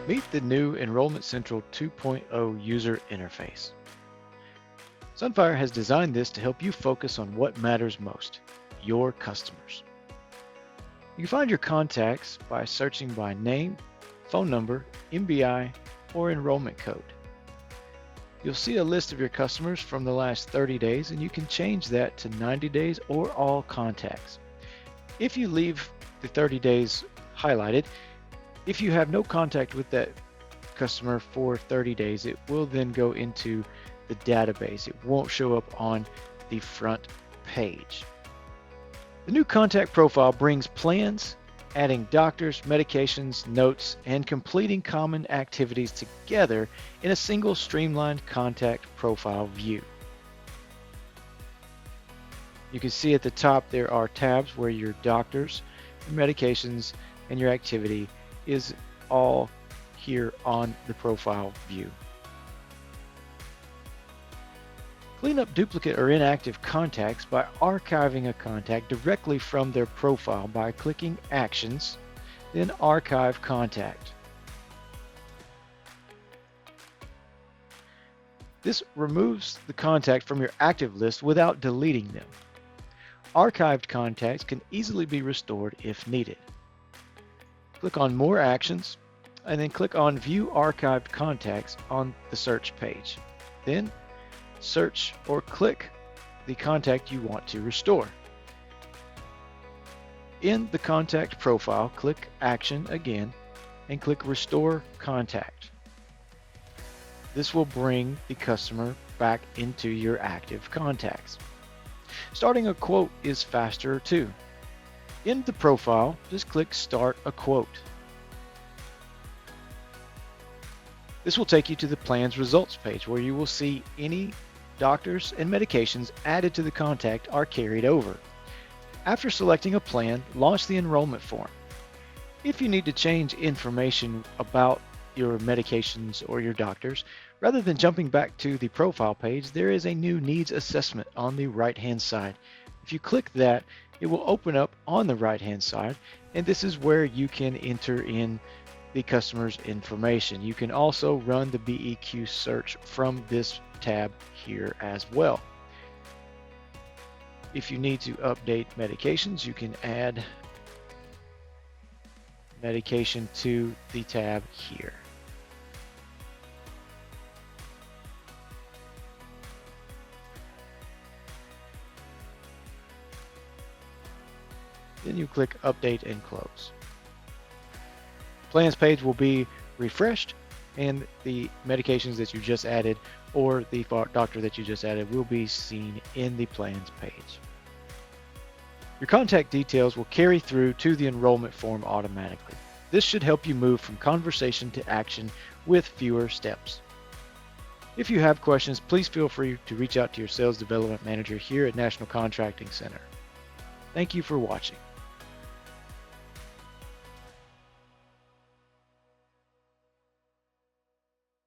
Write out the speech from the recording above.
Meet the new Enrollment Central 2.0 user interface. Sunfire has designed this to help you focus on what matters most, your customers. You can find your contacts by searching by name, phone number, MBI, or enrollment code. You'll see a list of your customers from the last 30 days, and you can change that to 90 days or all contacts. If you leave the 30 days highlighted, if you have no contact with that customer for 30 days, it will then go into the database. It won't show up on the front page. The new contact profile brings plans, adding doctors, medications, notes, and completing common activities together in a single streamlined contact profile view. You can see at the top there are tabs where your doctors, your medications, and your activity is all here on the profile view. Clean up duplicate or inactive contacts by archiving a contact directly from their profile by clicking Actions, then Archive Contact. This removes the contact from your active list without deleting them. Archived contacts can easily be restored if needed. Click on More Actions, and then click on View Archived Contacts on the search page. Then search or click the contact you want to restore. In the contact profile, click Action again and click Restore Contact. This will bring the customer back into your active contacts. Starting a quote is faster too. In the profile, just click Start a Quote. This will take you to the plan's results page where you will see any doctors and medications added to the contact are carried over. After selecting a plan, launch the enrollment form. If you need to change information about your medications or your doctors, rather than jumping back to the profile page, there is a new needs assessment on the right-hand side. If you click that, it will open up on the right-hand side, and this is where you can enter in the customer's information. You can also run the BEQ search from this tab here as well. If you need to update medications, you can add medication to the tab here. Then you click Update and Close. Plans page will be refreshed, and the medications that you just added or the doctor that you just added will be seen in the plans page. Your contact details will carry through to the enrollment form automatically. This should help you move from conversation to action with fewer steps. If you have questions, please feel free to reach out to your sales development manager here at National Contracting Center. Thank you for watching.